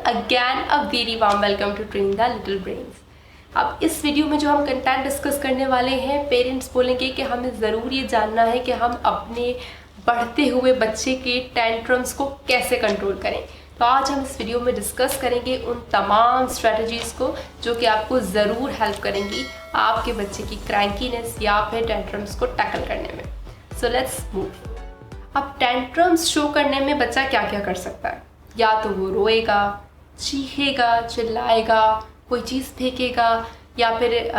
Again a very warm welcome to train the little brains. अब इस video में जो हम कंटेंट डिस्कस करने वाले हैं, पेरेंट्स बोलेंगे कि हमें ज़रूर ये जानना है कि हम अपने बढ़ते हुए बच्चे के टेंट्रम्स को कैसे कंट्रोल करें। तो आज हम इस वीडियो में डिस्कस करेंगे उन तमाम स्ट्रेटजीज़ को जो कि आपको ज़रूर हेल्प करेंगी आपके बच्चे की क्रैंकीनेस या फिर टेंट्रम्स को टैकल करने में। So let's move. अब टेंट्रम्स शो करने में बच्चा क्या क्या कर सकता है? या तो वो रोएगा, चीखेगा, चिल्लाएगा, कोई चीज़ फेंकेगा या फिर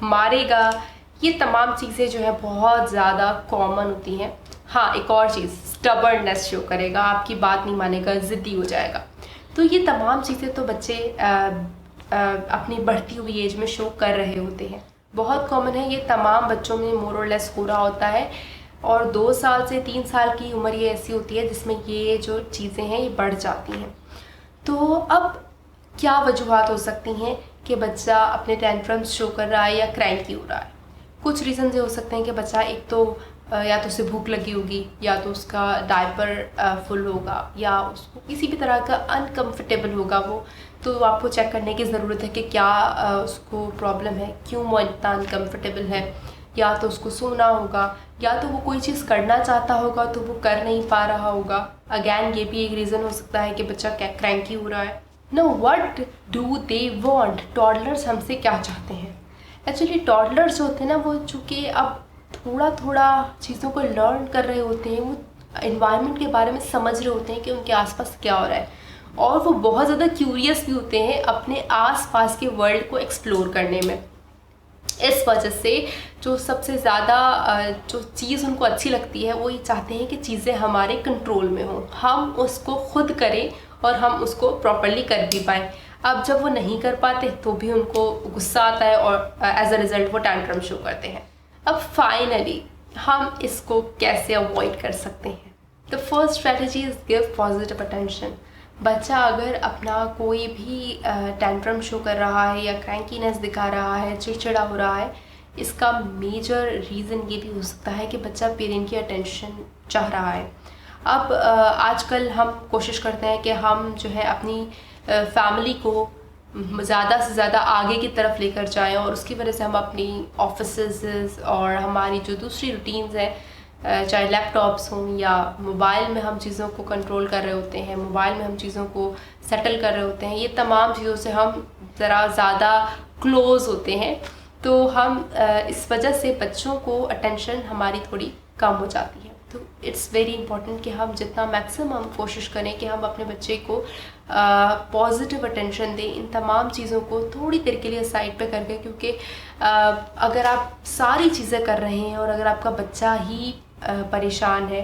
मारेगा। ये तमाम चीज़ें जो है बहुत ज़्यादा कॉमन होती हैं। हाँ, एक और चीज़, स्टबर्ननेस शो करेगा, आपकी बात नहीं मानेगा, ज़िद्दी हो जाएगा। तो ये तमाम चीज़ें तो बच्चे अपनी बढ़ती हुई एज में शो कर रहे होते हैं। बहुत कॉमन है, ये तमाम बच्चों में मोर और लेस हो रहा होता है। और 2 साल से 3 साल की उम्र ये ऐसी होती है जिसमें ये जो चीज़ें हैं ये बढ़ जाती हैं। तो अब क्या वजूहत हो सकती हैं कि बच्चा अपने टेंट्रम्स शो कर रहा है या क्रैंकी हो रहा है? कुछ रीज़न ये हो सकते हैं कि बच्चा एक तो या तो उसे भूख लगी होगी, या तो उसका डायपर फुल होगा, या उसको किसी भी तरह का अनकम्फर्टेबल होगा वो। तो आपको चेक करने की ज़रूरत है कि क्या उसको प्रॉब्लम है, क्यों वो इतना अनकम्फर्टेबल है। या तो उसको सोना होगा, या तो वो कोई चीज़ करना चाहता होगा तो वो कर नहीं पा रहा होगा। अगैन ये भी एक रीज़न हो सकता है कि बच्चा क्रैंकी हो रहा है। No, what do they want? Toddlers हमसे क्या चाहते हैं? एक्चुअली टॉडलर्स जो होते हैं ना, वो चूँकि अब थोड़ा थोड़ा चीज़ों को लर्न कर रहे होते हैं, वो इन्वायरमेंट के बारे में समझ रहे होते हैं कि उनके आसपास क्या हो रहा है, और वो बहुत ज़्यादा क्यूरियस भी होते हैं अपने आसपास के वर्ल्ड को एक्सप्लोर करने में। इस वजह से जो सबसे ज़्यादा जो चीज़ उनको अच्छी लगती है वो ये चाहते हैं कि चीज़ें हमारे कंट्रोल में हों, हम उसको खुद करें और हम उसको प्रॉपरली कर भी पाएँ। अब जब वो नहीं कर पाते तो भी उनको गुस्सा आता है और एज अ रिज़ल्ट वो टैंट्रम शो करते हैं। अब फाइनली हम इसको कैसे अवॉइड कर सकते हैं? The first strategy is give positive attention. बच्चा अगर अपना कोई भी टेंट्रम शो कर रहा है या क्रैंकीनेस दिखा रहा है, चिड़चिड़ा हो रहा है, इसका मेजर रीज़न ये भी हो सकता है कि बच्चा पेरेंट की अटेंशन चाह रहा है। अब आजकल हम कोशिश करते हैं कि हम जो है अपनी फैमिली को ज़्यादा से ज़्यादा आगे की तरफ लेकर जाएं, और उसकी वजह से हम अपनी ऑफिसेस और हमारी जो दूसरी रूटीन्स हैं, चाहे लैपटॉप्स हों या मोबाइल में हम चीज़ों को कंट्रोल कर रहे होते हैं, मोबाइल में हम चीज़ों को सेटल कर रहे होते हैं, ये तमाम चीज़ों से हम ज़रा ज़्यादा क्लोज़ होते हैं। तो हम इस वजह से बच्चों को अटेंशन हमारी थोड़ी कम हो जाती है। तो इट्स वेरी इंपॉर्टेंट कि हम जितना मैक्सिमम कोशिश करें कि हम अपने बच्चे को पॉजिटिव अटेंशन दें, इन तमाम चीज़ों को थोड़ी देर के लिए साइड पे करके। क्योंकि अगर आप सारी चीज़ें कर रहे हैं और अगर आपका बच्चा ही परेशान है,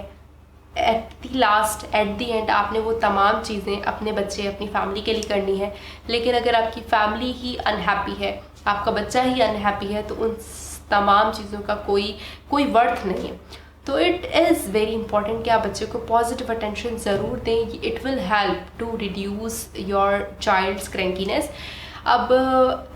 at the last, at the end आपने वो तमाम चीज़ें अपने बच्चे, अपनी फैमिली के लिए करनी है। लेकिन अगर आपकी फैमिली ही अनहैप्पी है, आपका बच्चा ही अनहैप्पी है, तो उन तमाम चीज़ों का कोई वर्थ नहीं है। तो इट इज़ वेरी इंपॉर्टेंट कि आप बच्चे को पॉजिटिव अटेंशन ज़रूर दें। It will help to reduce your child's crankiness. अब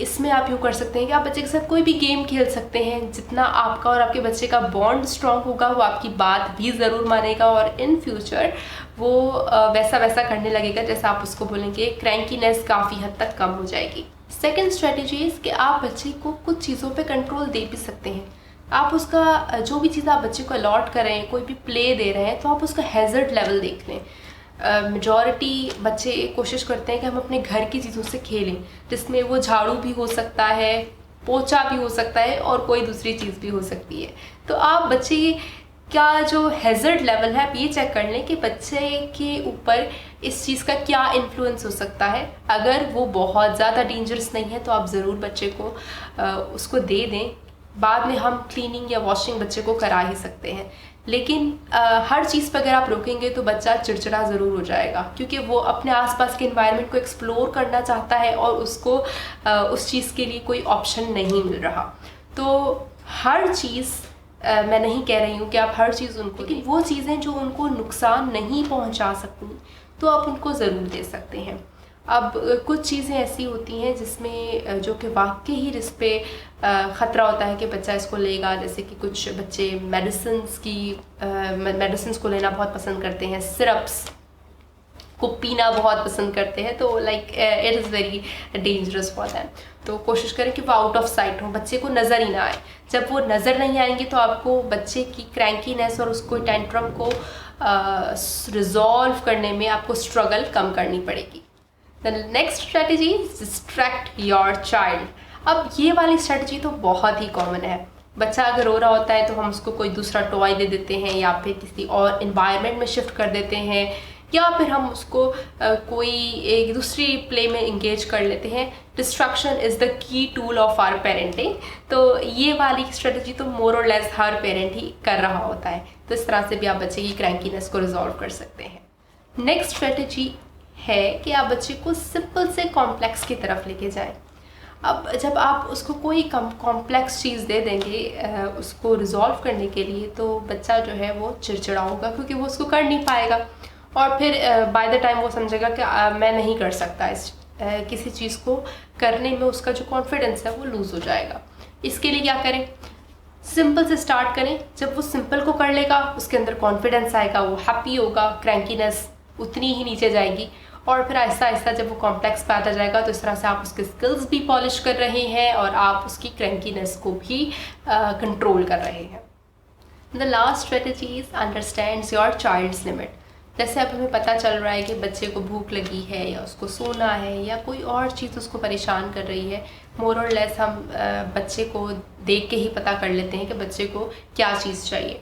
इसमें आप यूँ कर सकते हैं कि आप बच्चे के साथ कोई भी गेम खेल सकते हैं। जितना आपका और आपके बच्चे का बॉन्ड स्ट्रॉन्ग होगा, वो आपकी बात भी ज़रूर मानेगा और इन फ्यूचर वो वैसा करने लगेगा जैसा आप उसको बोलेंगे। क्रैंकीनेस काफ़ी हद तक कम हो जाएगी। सेकेंड स्ट्रेटजी इज़ कि आप बच्चे को कुछ चीज़ों पे कंट्रोल दे भी सकते हैं। आप उसका जो भी चीज़ आप बच्चे को अलॉट कर रहे हैं, कोई भी प्ले दे रहे हैं, तो आप उसका हैज़र्ड लेवल देख लें। मेजॉरिटी बच्चे कोशिश करते हैं कि हम अपने घर की चीज़ों से खेलें, जिसमें वो झाड़ू भी हो सकता है, पोछा भी हो सकता है और कोई दूसरी चीज़ भी हो सकती है। तो आप बच्चे का जो हैज़र्ड लेवल है, आप ये चेक कर लें कि बच्चे के ऊपर इस चीज़ का क्या इन्फ्लुएंस हो सकता है। अगर वो बहुत ज़्यादा डेंजरस नहीं है तो आप ज़रूर बच्चे को उसको दे दें। बाद में हम क्लीनिंग या वॉशिंग बच्चे को करा ही सकते हैं। लेकिन हर चीज़ पर अगर आप रोकेंगे तो बच्चा चिड़चिड़ा ज़रूर हो जाएगा, क्योंकि वो अपने आसपास के एनवायरनमेंट को एक्सप्लोर करना चाहता है और उसको उस चीज़ के लिए कोई ऑप्शन नहीं मिल रहा। तो हर चीज़ मैं नहीं कह रही हूँ कि आप हर चीज़ उनको, लेकिन वो चीज़ें जो उनको नुकसान नहीं पहुँचा सकती तो आप उनको ज़रूर दे सकते हैं। अब कुछ चीज़ें ऐसी होती हैं जिसमें जो कि वाकई ही रिस्क पे ख़तरा होता है कि बच्चा इसको लेगा। जैसे कि कुछ बच्चे मेडिसिन्स को लेना बहुत पसंद करते हैं, सिरप्स, को पीना बहुत पसंद करते हैं, तो like it is very dangerous for them. तो कोशिश करें कि वो आउट ऑफ साइट हो, बच्चे को नज़र ही ना आए। जब वो नज़र नहीं आएंगे तो आपको बच्चे की क्रैंकीनेस और उसको टेंट्रम को रिजॉल्व करने में आपको स्ट्रगल कम करनी पड़ेगी। The next strategy is distract your child. अब ये वाली स्ट्रेटजी तो बहुत ही कॉमन है। बच्चा अगर रो रहा होता है तो हम उसको कोई दूसरा टॉय दे देते हैं या फिर किसी और इन्वायरमेंट में शिफ्ट कर देते हैं, या फिर हम उसको कोई एक दूसरी प्ले में इंगेज कर लेते हैं। Distraction is the key tool of our parenting. तो ये वाली स्ट्रेटजी तो मोर और लेस हर पेरेंट ही कर रहा होता है। तो इस तरह से भी आप बच्चे की क्रैंकीनेस को रिजॉल्व कर सकते हैं। नेक्स्ट स्ट्रेटजी है कि आप बच्चे को सिंपल से कॉम्प्लेक्स की तरफ लेके जाएं। अब जब आप उसको कोई कॉम्प्लेक्स चीज़ दे देंगे उसको रिजॉल्व करने के लिए, तो बच्चा जो है वो चिड़चिड़ा होगा क्योंकि वो उसको कर नहीं पाएगा, और फिर बाय द टाइम वो समझेगा कि मैं नहीं कर सकता इस किसी चीज़ को करने में उसका जो कॉन्फिडेंस है वो लूज़ हो जाएगा। इसके लिए क्या करें, सिंपल से स्टार्ट करें। जब वो सिंपल को कर लेगा उसके अंदर कॉन्फिडेंस आएगा, वो हैप्पी होगा, क्रैंकीनेस उतनी ही नीचे जाएगी, और फिर आहिस्ता आहिस्ता जब वो कॉम्प्लेक्स पे आता जाएगा तो इस तरह से आप उसके स्किल्स भी पॉलिश कर रहे हैं और आप उसकी क्रैंकीनेस को भी कंट्रोल कर रहे हैं। The last strategy is understands your child's limit. जैसे अब हमें पता चल रहा है कि बच्चे को भूख लगी है या उसको सोना है या कोई और चीज़ उसको परेशान कर रही है, मोर और लेस हम बच्चे को देख के ही पता कर लेते हैं कि बच्चे को क्या चीज़ चाहिए।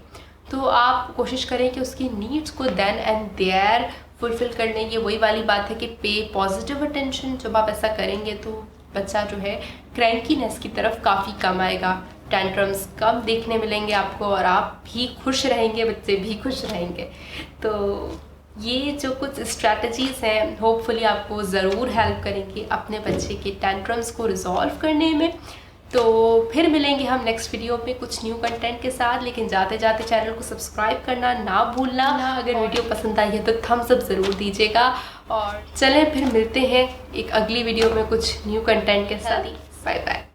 तो आप कोशिश करें कि उसकी नीड्स को देन एंड देयर फुलफ़िल करने की। वही वाली बात है कि पे पॉजिटिव अटेंशन। जब आप ऐसा करेंगे तो बच्चा जो है क्रैंकीनेस की तरफ काफ़ी कम आएगा, टेंट्रम्स कम देखने मिलेंगे आपको, और आप भी खुश रहेंगे, बच्चे भी खुश रहेंगे। तो ये जो कुछ स्ट्रैटेजीज़ हैं होपफुली आपको ज़रूर हेल्प करेंगी अपने बच्चे के टेंट्रम्स को रिजॉल्व करने में। तो फिर मिलेंगे हम नेक्स्ट वीडियो में कुछ न्यू कंटेंट के साथ, लेकिन जाते जाते चैनल को सब्सक्राइब करना ना भूलना। अगर वीडियो पसंद आई है तो थम्स अप ज़रूर दीजिएगा, और चलें फिर मिलते हैं एक अगली वीडियो में कुछ न्यू कंटेंट के साथ। Bye bye.